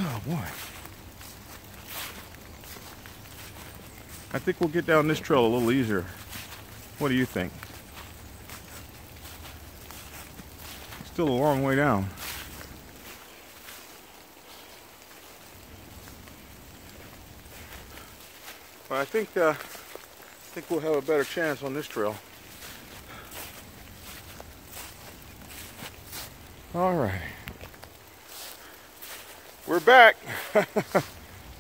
Oh boy. I think we'll get down this trail a little easier. What do you think? Still a long way down. But I think we'll have a better chance on this trail. All right. We're back.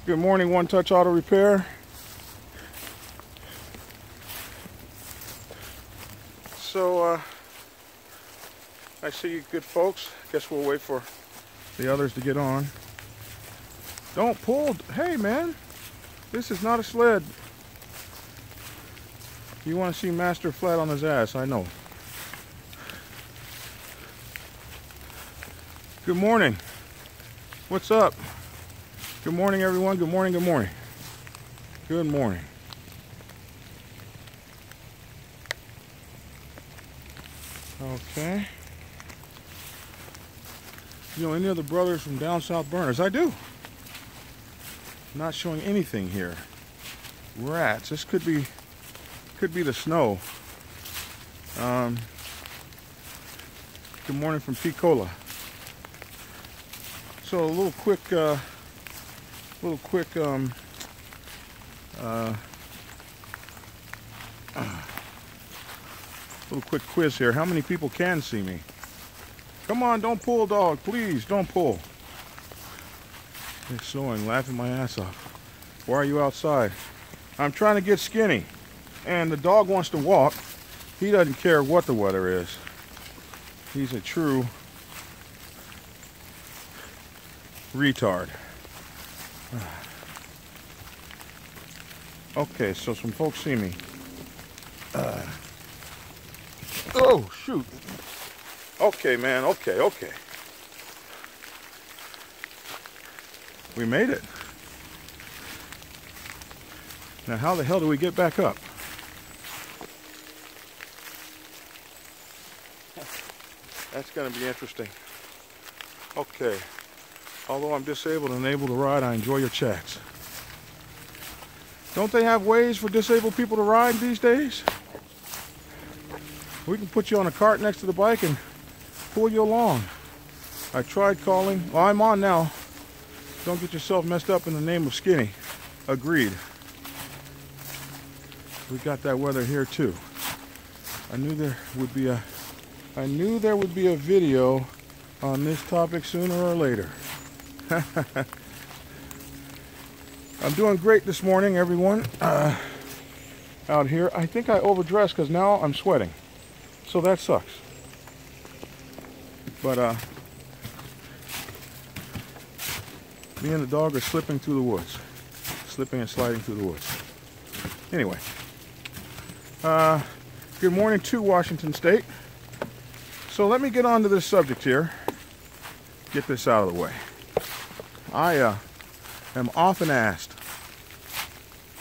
Good morning, One Touch Auto Repair. So, I see you good folks. Guess we'll wait for the others to get on. Don't pull. Hey, man. This is not a sled. You want to see Master flat on his ass, I know. Good morning. What's up? Good morning, everyone. Good morning, good morning. Good morning. Okay. You know any other brothers from down south burners? I do. Not showing anything here. Rats. This could be the snow. Good morning from Picola. So a little quick quiz here. How many people can see me? Come on, don't pull, dog. Please, don't pull. It's snowing, laughing my ass off. Why are you outside? I'm trying to get skinny. And the dog wants to walk. He doesn't care what the weather is. He's a true retard. Okay, so some folks see me. Oh, shoot. Okay, man, okay. We made it. Now, how the hell do we get back up? That's going to be interesting. Okay. Although I'm disabled and able to ride, I enjoy your chats. Don't they have ways for disabled people to ride these days? We can put you on a cart next to the bike and pull you along. I tried calling. Well, I'm on now. Don't get yourself messed up in the name of skinny. Agreed. We got that weather here too. I knew there would be a video on this topic sooner or later. I'm doing great this morning, everyone. Out here, I think I overdressed because now I'm sweating. So that sucks. But me and the dog are slipping through the woods. Slipping and sliding through the woods. Anyway. Good morning to Washington State. So let me get on to this subject here. Get this out of the way. I am often asked,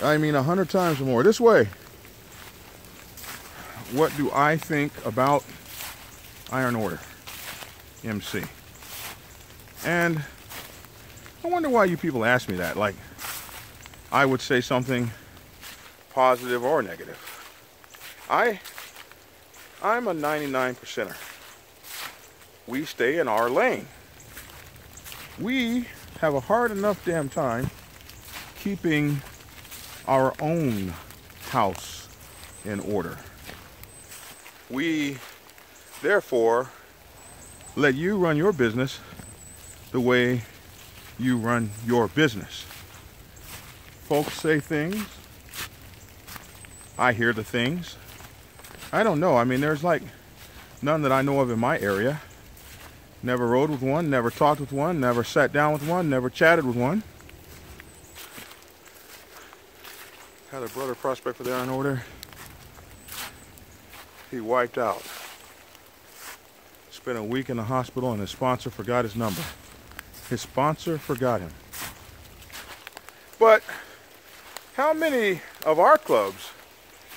I mean 100 times or more, this way, what do I think about Iron Order MC? And I wonder why you people ask me that. Like, I would say something positive or negative. I'm a 99%er. We stay in our lane. We have a hard enough damn time keeping our own house in order. We, therefore, let you run your business the way you run your business. Folks say things. I hear the things. I don't know. I mean, there's like none that I know of in my area. Never rode with one, never talked with one, never sat down with one, never chatted with one. Had a brother prospect for the Iron Order. He wiped out. Spent a week in the hospital and his sponsor forgot his number. His sponsor forgot him. But how many of our clubs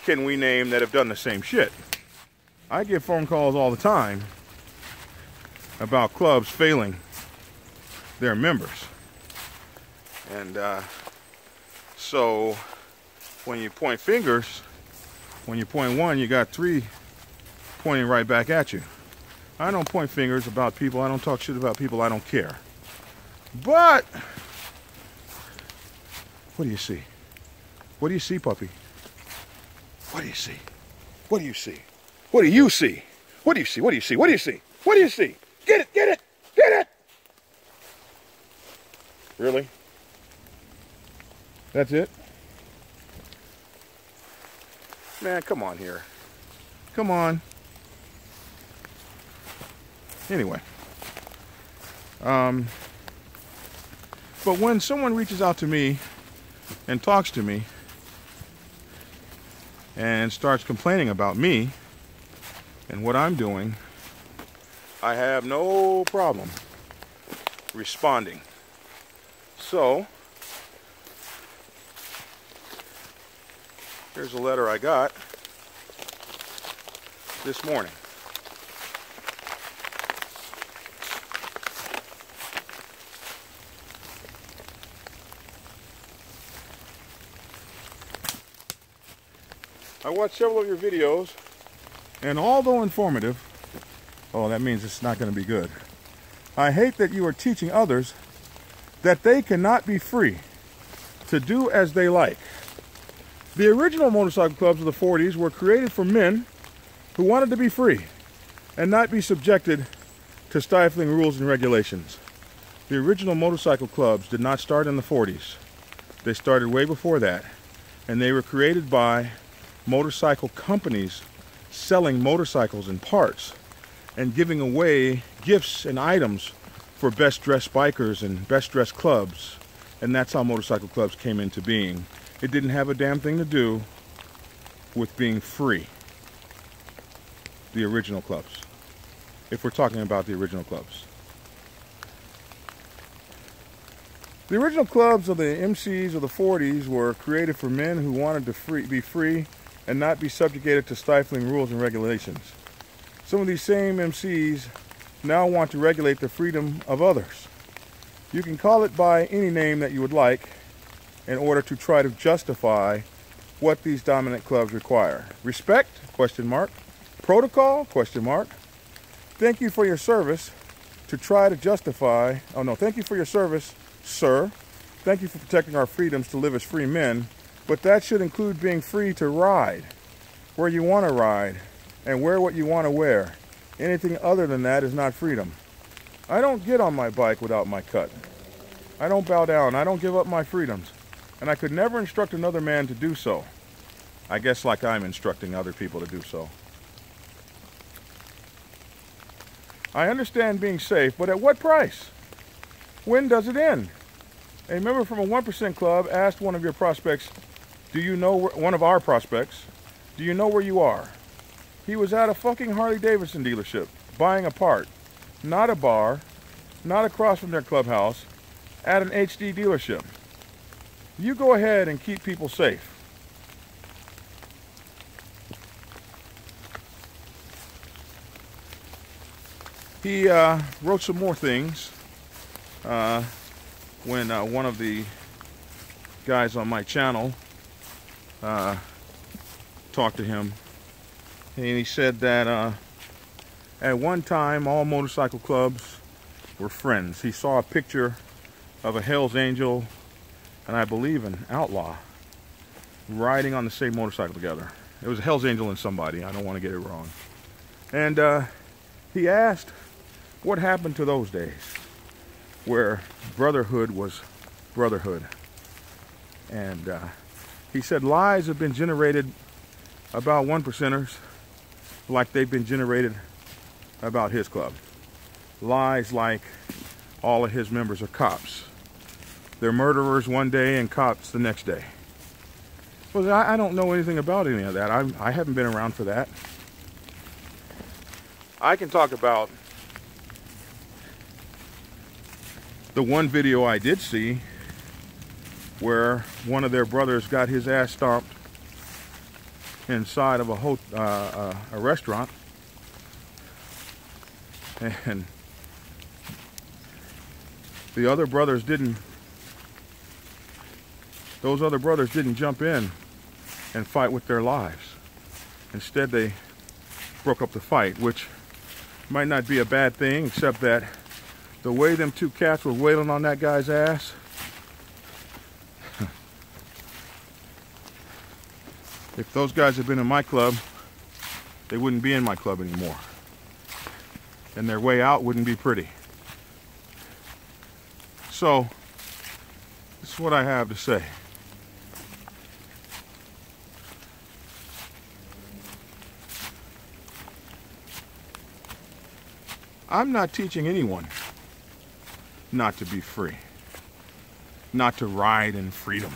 can we name that have done the same shit? I get phone calls all the time about clubs failing their members. And so when you point fingers, when you point one, you got three pointing right back at you. I don't point fingers about people. I don't talk shit about people. I don't care. But what do you see? What do you see, puppy? What do you see? What do you see? What do you see? What do you see? What do you see? What do you see? What do you see? Get it! Get it! Get it! Really? That's it? Man, come on here. Come on. Anyway. But when someone reaches out to me and talks to me and starts complaining about me and what I'm doing, I have no problem responding. So, here's a letter I got this morning. I watched several of your videos, and although informative, oh, that means it's not going to be good. I hate that you are teaching others that they cannot be free to do as they like. The original motorcycle clubs of the 40s were created for men who wanted to be free and not be subjected to stifling rules and regulations. The original motorcycle clubs did not start in the 40s. They started way before that, and they were created by motorcycle companies selling motorcycles and parts and giving away gifts and items for best dressed bikers and best dressed clubs. And that's how motorcycle clubs came into being. It didn't have a damn thing to do with being free. The original clubs. If we're talking about the original clubs. The original clubs of the MCs of the 40s were created for men who wanted to be free and not be subjugated to stifling rules and regulations. Some of these same MCs now want to regulate the freedom of others. You can call it by any name that you would like in order to try to justify what these dominant clubs require. Respect? Question mark. Protocol? Question mark. Thank you for your service to try to justify, oh no, thank you for your service, sir. Thank you for protecting our freedoms to live as free men. But that should include being free to ride where you want to ride and wear what you want to wear. Anything other than that is not freedom. I don't get on my bike without my cut. I don't bow down. I don't give up my freedoms. And I could never instruct another man to do so. I guess like I'm instructing other people to do so. I understand being safe, but at what price? When does it end? A member from a 1% club asked one of your prospects, do you know one of our prospects, do you know where you are? He was at a fucking Harley Davidson dealership, buying a part, not a bar, not across from their clubhouse, at an HD dealership. You go ahead and keep people safe. He wrote some more things when one of the guys on my channel talked to him, and he said that at one time all motorcycle clubs were friends. He saw a picture of a Hell's Angel and I believe an outlaw riding on the same motorcycle together. It was a Hell's Angel and somebody, I don't want to get it wrong. And he asked what happened to those days where brotherhood was brotherhood. And he said lies have been generated about 1%ers like they've been generated about his club. Lies like all of his members are cops. They're murderers one day and cops the next day. Well, I don't know anything about any of that. I haven't been around for that. I can talk about the one video I did see where one of their brothers got his ass stomped inside of a restaurant, and the other brothers didn't Those other brothers didn't jump in and fight with their lives. Instead, they broke up the fight, which might not be a bad thing, except that the way them two cats were wailing on that guy's ass, if those guys had been in my club, they wouldn't be in my club anymore. And their way out wouldn't be pretty. So, this is what I have to say. I'm not teaching anyone not to be free, not to ride in freedom.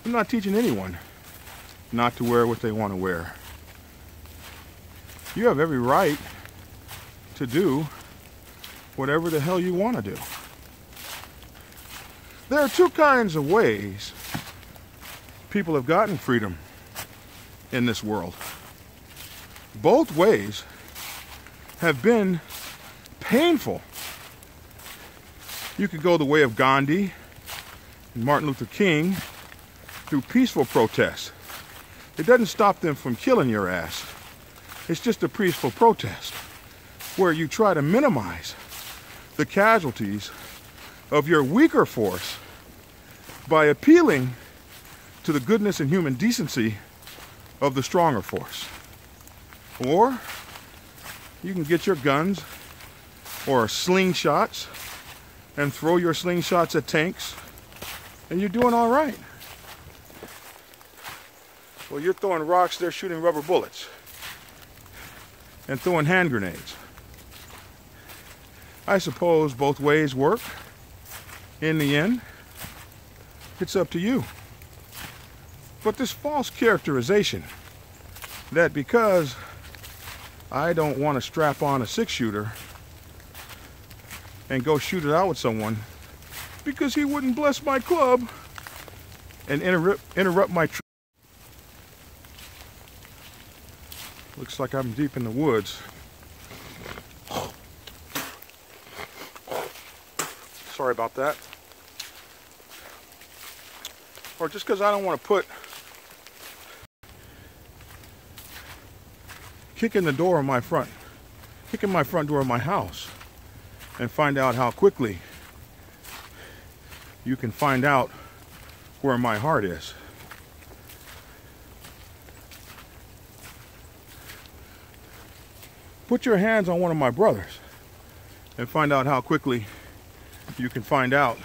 I'm not teaching anyone not to wear what they want to wear. You have every right to do whatever the hell you want to do. There are two kinds of ways people have gotten freedom in this world. Both ways have been painful. You could go the way of Gandhi and Martin Luther King through peaceful protests. It doesn't stop them from killing your ass. It's just a peaceful protest where you try to minimize the casualties of your weaker force by appealing to the goodness and human decency of the stronger force. Or you can get your guns or slingshots and throw your slingshots at tanks, and you're doing all right. Well, you're throwing rocks, they're shooting rubber bullets and throwing hand grenades. I suppose both ways work. In the end, it's up to you. But this false characterization that because I don't want to strap on a 6-shooter and go shoot it out with someone because he wouldn't bless my club and interrupt my trip. Looks like I'm deep in the woods. Sorry about that. Or just because I don't want to put kicking my front door of my house and find out how quickly you can find out where my heart is. Put your hands on one of my brothers and find out how quickly you can find out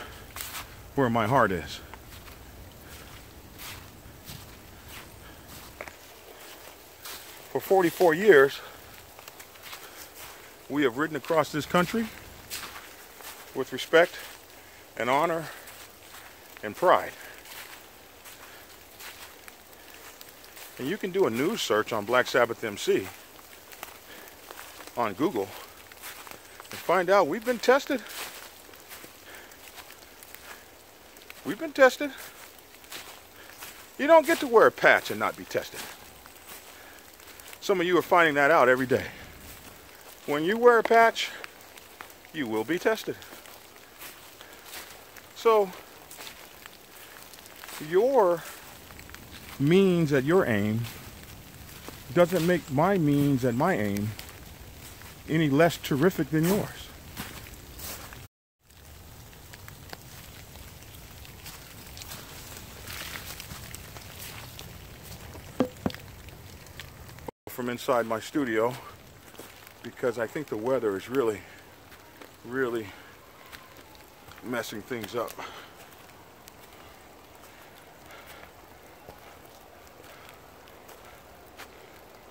where my heart is. For 44 years, we have ridden across this country with respect and honor and pride. And you can do a news search on Black Sabbath MC on Google and find out we've been tested. We've been tested. You don't get to wear a patch and not be tested. Some of you are finding that out every day. When you wear a patch, you will be tested. So, your means at your aim doesn't make my means at my aim any less terrific than yours. From inside my studio, because I think the weather is really messing things up.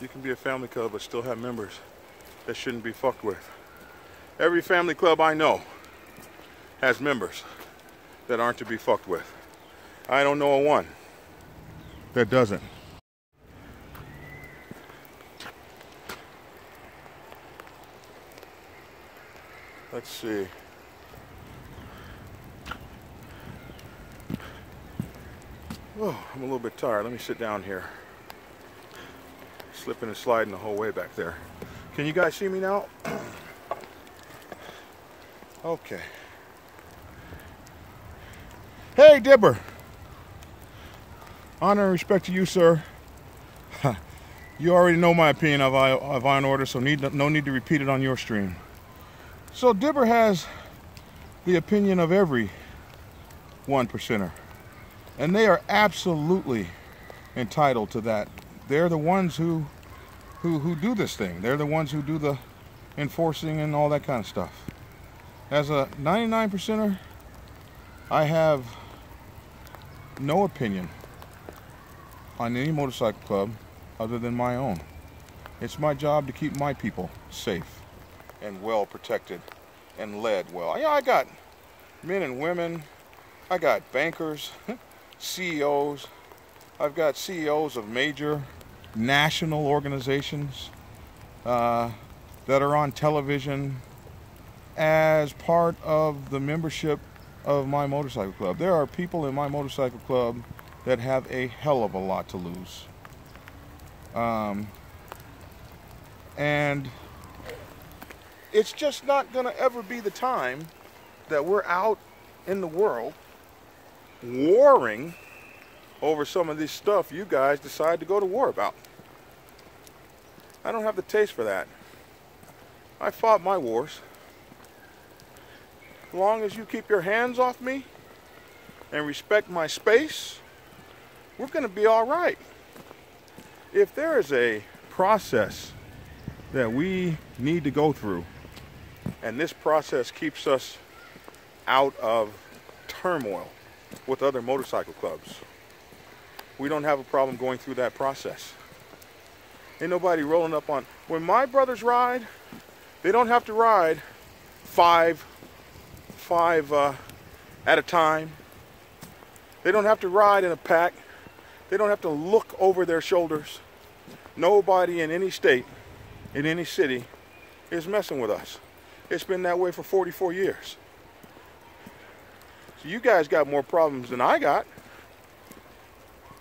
You can be a family club but still have members that shouldn't be fucked with. Every family club I know has members that aren't to be fucked with. I don't know of one that doesn't. Let's see. Oh, I'm a little bit tired. Let me sit down here. Slipping and sliding the whole way back there. Can you guys see me now? Okay. Hey, Dibber. Honor and respect to you, sir. You already know my opinion of Iron Order, so no need to repeat it on your stream. So Dibber has the opinion of every 1%er. And they are absolutely entitled to that. They're the ones who do this thing. They're the ones who do the enforcing and all that kind of stuff. As a 99%er, I have no opinion on any motorcycle club other than my own. It's my job to keep my people safe and well protected and led well. Yeah, I got men and women, I got bankers, CEOs, I've got CEOs of major national organizations that are on television as part of the membership of my motorcycle club. There are people in my motorcycle club that have a hell of a lot to lose. And it's just not going to ever be the time that we're out in the world warring over some of this stuff you guys decide to go to war about. I don't have the taste for that. I fought my wars. As long as you keep your hands off me and respect my space, we're going to be all right. If there is a process that we need to go through, and this process keeps us out of turmoil with other motorcycle clubs, we don't have a problem going through that process. Ain't nobody rolling up on... When my brothers ride, they don't have to ride five at a time. They don't have to ride in a pack. They don't have to look over their shoulders. Nobody in any state, in any city, is messing with us. It's been that way for 44 years. So you guys got more problems than I got.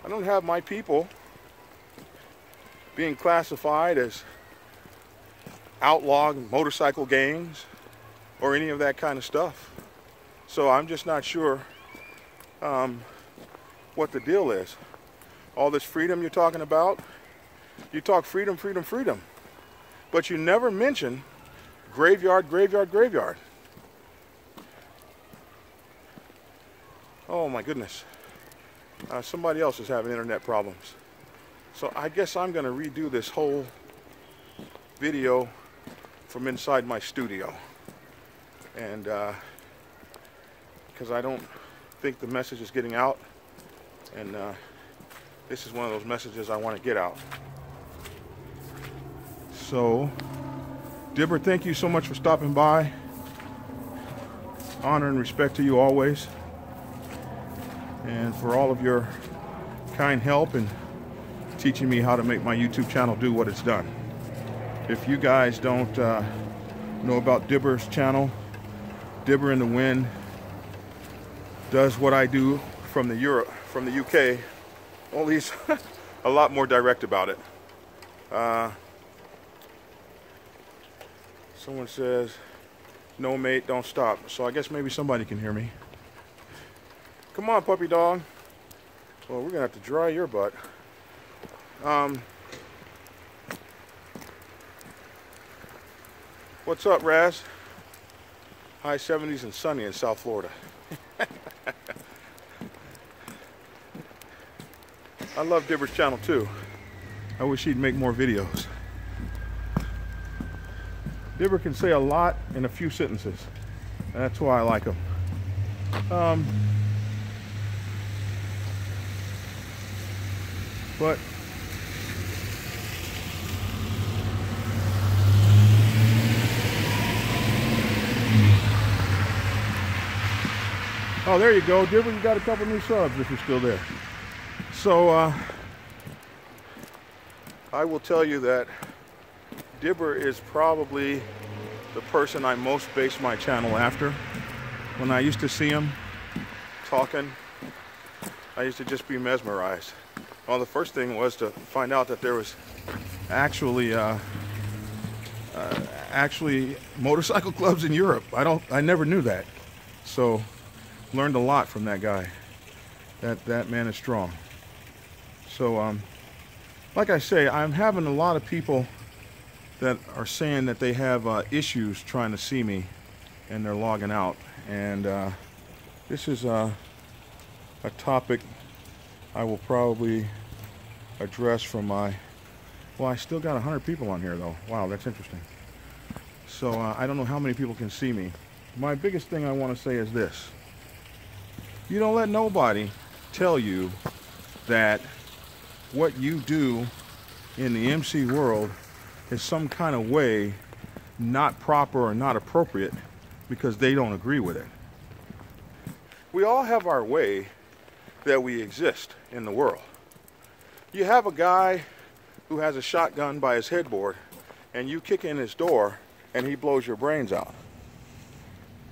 I don't have my people being classified as outlawed motorcycle gangs or any of that kind of stuff. So I'm just not sure what the deal is. All this freedom you're talking about, you talk freedom, freedom, freedom, but you never mention graveyard, graveyard, graveyard. Oh my goodness. Somebody else is having internet problems. So I guess I'm going to redo this whole video from inside my studio. And because I don't think the message is getting out. And this is one of those messages I want to get out. So, Dibber, thank you so much for stopping by. Honor and respect to you always. And for all of your kind help in teaching me how to make my YouTube channel do what it's done. If you guys don't know about Dibber's channel, Dibber in the Wind does what I do from the UK, only he's a lot more direct about it. Someone says, no mate, don't stop. So I guess maybe somebody can hear me. Come on, puppy dog. Well, we're gonna have to dry your butt. What's up, Raz? High 70s and sunny in South Florida. I love Dibber's channel too. I wish he'd make more videos. Dibber can say a lot in a few sentences. That's why I like him. But oh, there you go, Dibber. You got a couple new subs if you're still there. So I will tell you that Dibber is probably the person I most base my channel after. When I used to see him talking, I used to just be mesmerized. Well, the first thing was to find out that there was actually motorcycle clubs in Europe. I never knew that. So learned a lot from that guy. That man is strong. So, like I say, I'm having a lot of people that are saying that they have issues trying to see me, and they're logging out. And this is a topic I will probably address from my... Well, I still got 100 people on here, though. Wow, that's interesting. So I don't know how many people can see me. My biggest thing I want to say is this. You don't let nobody tell you that what you do in the MC world is some kind of way not proper or not appropriate because they don't agree with it. We all have our way that we exist in the world. You have a guy who has a shotgun by his headboard and you kick in his door and he blows your brains out.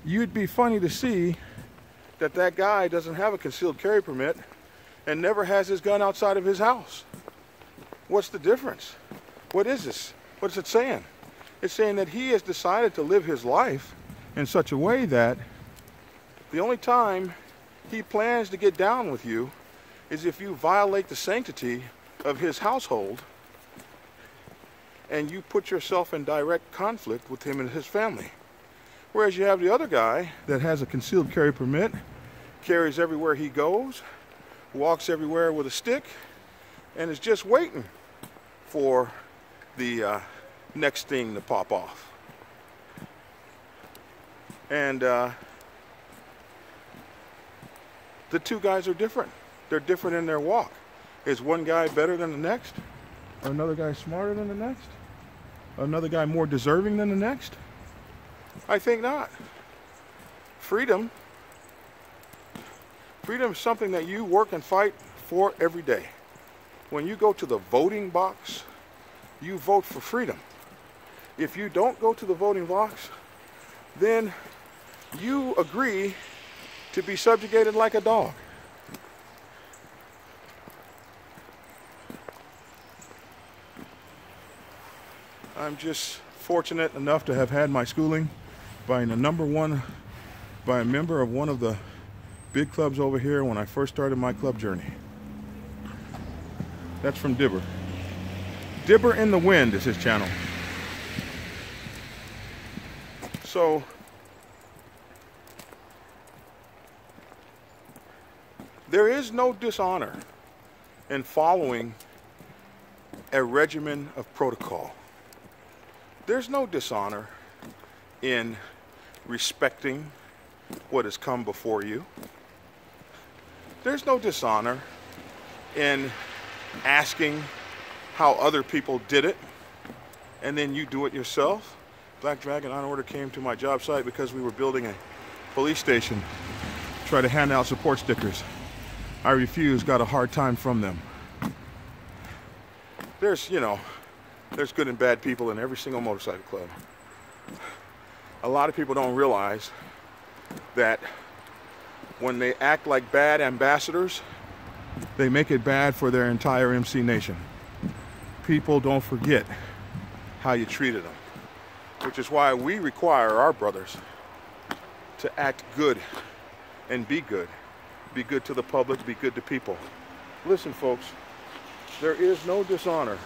You'd be funny to see that that guy doesn't have a concealed carry permit and never has his gun outside of his house. What's the difference? What is this? What's it saying? It's saying that he has decided to live his life in such a way that the only time he plans to get down with you is if you violate the sanctity of his household and you put yourself in direct conflict with him and his family. Whereas you have the other guy that has a concealed carry permit, carries everywhere he goes, walks everywhere with a stick, and is just waiting for the next thing to pop off. And the two guys are different. They're different in their walk. Is one guy better than the next? Or another guy smarter than the next? Another guy more deserving than the next? I think not. Freedom is something that you work and fight for every day. When you go to the voting box, you vote for freedom. If you don't go to the voting box, then you agree to be subjugated like a dog. I'm just fortunate enough to have had my schooling by a member of one of the big clubs over here when I first started my club journey. That's from Dibber. Dibber in the Wind is his channel. So there is no dishonor in following a regimen of protocol. There's no dishonor in respecting what has come before you. There's no dishonor in asking how other people did it and then you do it yourself. Black Dragon Iron Order came to my job site because we were building a police station, tried to hand out support stickers. I refused, got a hard time from them. There's good and bad people in every single motorcycle club. A lot of people don't realize that when they act like bad ambassadors, they make it bad for their entire MC nation. People don't forget how you treated them, which is why we require our brothers to act good and be good. Be good to the public, be good to people. Listen, folks, there is no dishonor.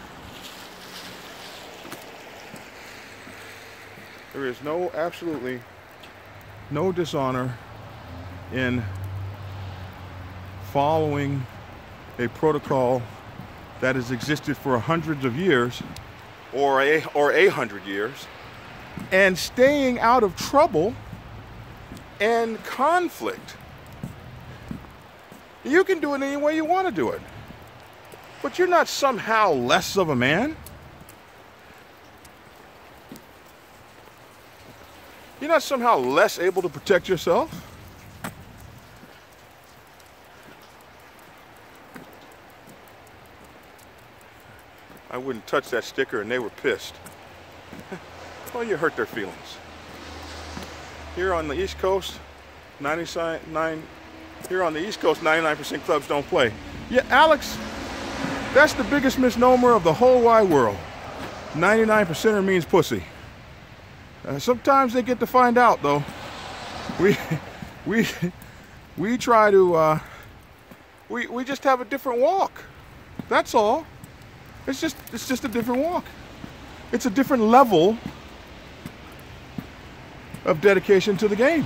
There is absolutely no dishonor in following a protocol that has existed for hundreds of years or a 100 years and staying out of trouble and conflict. You can do it any way you want to do it, but you're not somehow less of a man. You're not somehow less able to protect yourself. I wouldn't touch that sticker and they were pissed. Well, you hurt their feelings. Here on the East Coast, 99% clubs don't play. Yeah, Alex, that's the biggest misnomer of the whole wide world. 99%er means pussy. Sometimes they get to find out, though. We try to We just have a different walk. That's all. It's just a different walk. It's a different level of dedication to the game.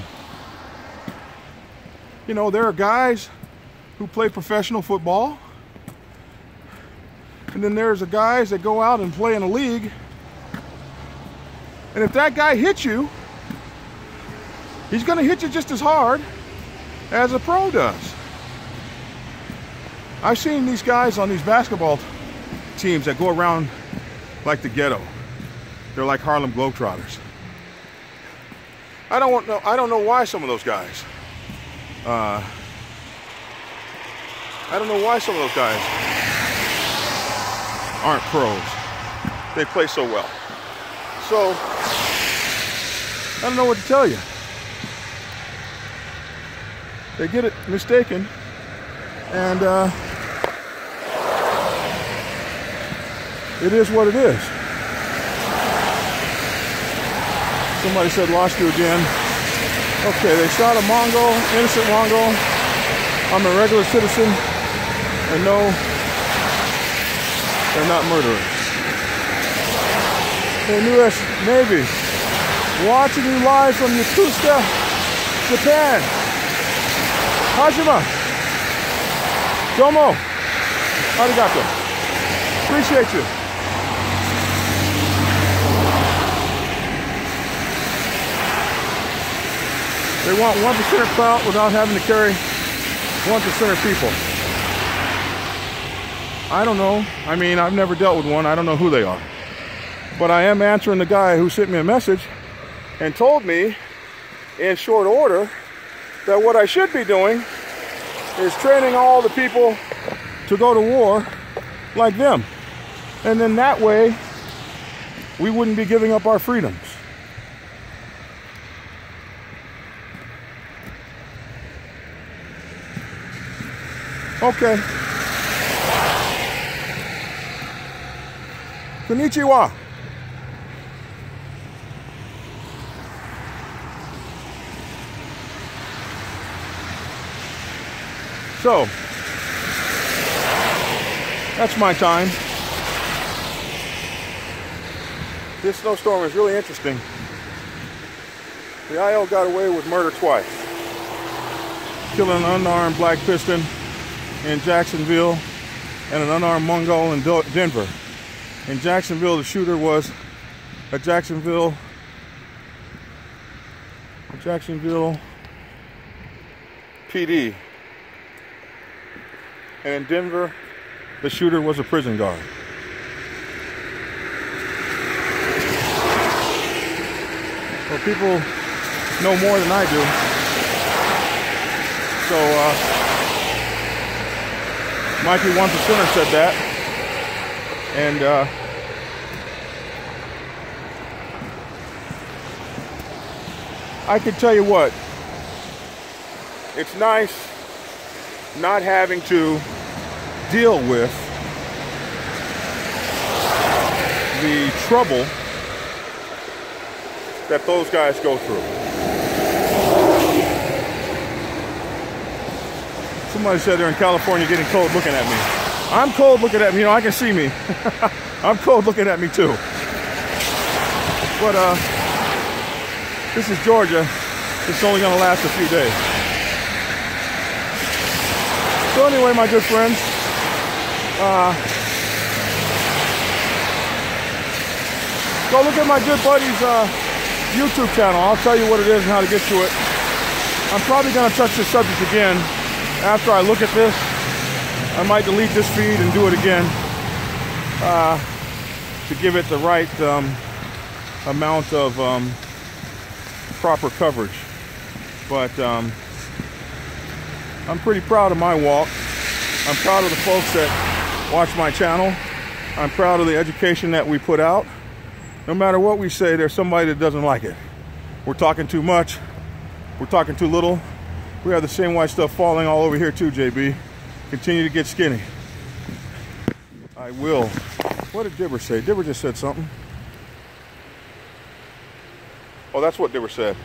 You know, there are guys who play professional football, and then there's the guys that go out and play in a league. And if that guy hits you, he's going to hit you just as hard as a pro does. I've seen these guys on these basketball teams that go around like the ghetto. They're like Harlem Globetrotters. I don't know why some of those guys. I don't know why some of those guys aren't pros. They play so well. So I don't know what to tell you. They get it mistaken, and it is what it is. Somebody said, lost you again. Okay, they shot a Mongol, innocent Mongol. I'm a regular citizen, and no, they're not murderers. Hey, U.S. Navy, watching you live from Yokosuka, Japan. Hajima, domo, arigato. Appreciate you. They want 1% clout without having to carry 1% of people. I don't know. I mean, I've never dealt with one. I don't know who they are. But I am answering the guy who sent me a message and told me in short order that what I should be doing is training all the people to go to war like them. And then that way, we wouldn't be giving up our freedoms. Okay. Konnichiwa. So, that's my time. This snowstorm is really interesting. The IO got away with murder twice. Killing an unarmed black piston in Jacksonville and an unarmed Mongol in Denver. In Jacksonville, the shooter was a Jacksonville PD. And in Denver, the shooter was a prison guard. Well, people know more than I do. So, Mikey 1%er said that. And, I can tell you what, it's nice not having to deal with the trouble that those guys go through. Somebody said they're in California getting cold looking at me. I'm cold looking at me, you know, I can see me. I'm cold looking at me too. But this is Georgia. It's only gonna last a few days. So anyway, my good friends, go look at my good buddy's YouTube channel. I'll tell you what it is and how to get to it. I'm probably gonna touch this subject again after I look at this. I might delete this feed and do it again to give it the right amount of proper coverage. But I'm pretty proud of my walk. I'm proud of the folks that watch my channel. I'm proud of the education that we put out. No matter what we say, there's somebody that doesn't like it. We're talking too much. We're talking too little. We have the same white stuff falling all over here too, JB. Continue to get skinny. I will. What did Dibber say? Dibber just said something. Oh, that's what Dibber said.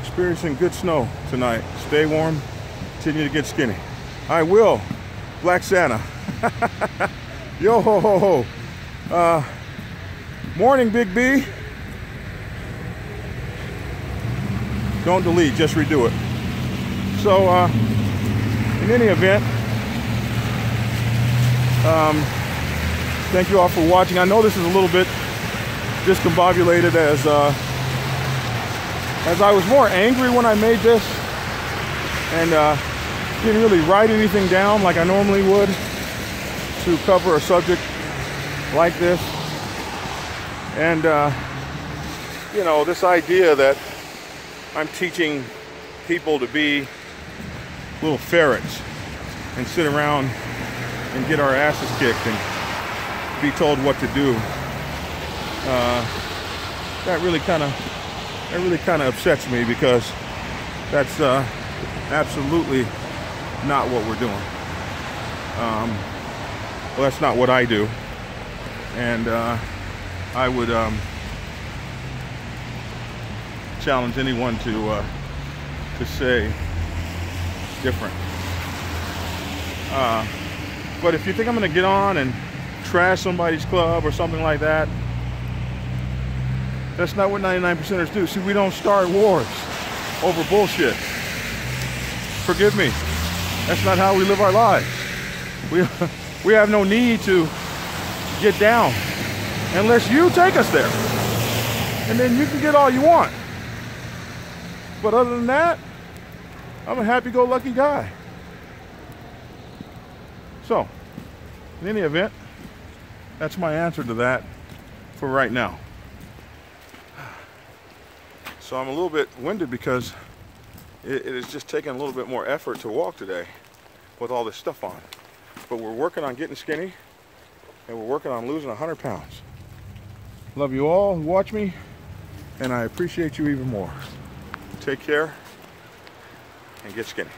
experiencing good snow tonight. Stay warm, continue to get skinny. I will. Black Santa. Yo ho ho ho. Morning, Big B. Don't delete, just redo it. So, in any event, thank you all for watching. I know this is a little bit discombobulated as I was more angry when I made this and didn't really write anything down like I normally would to cover a subject like this. And, you know, this idea that I'm teaching people to be little ferrets and sit around and get our asses kicked and be told what to do. That really kind of upsets me, because that's absolutely not what we're doing. Well, that's not what I do, and I would challenge anyone to say different. But if you think I'm going to get on and trash somebody's club or something like that, that's not what 99%ers do. See, we don't start wars over bullshit. Forgive me. That's not how we live our lives. We have no need to get down unless you take us there. And then you can get all you want. But other than that, I'm a happy-go-lucky guy. So, in any event, that's my answer to that for right now. So I'm a little bit winded because it is just taking a little bit more effort to walk today with all this stuff on. But we're working on getting skinny, and we're working on losing 100 pounds. Love you all who watch me, and I appreciate you even more. Take care and get skinny.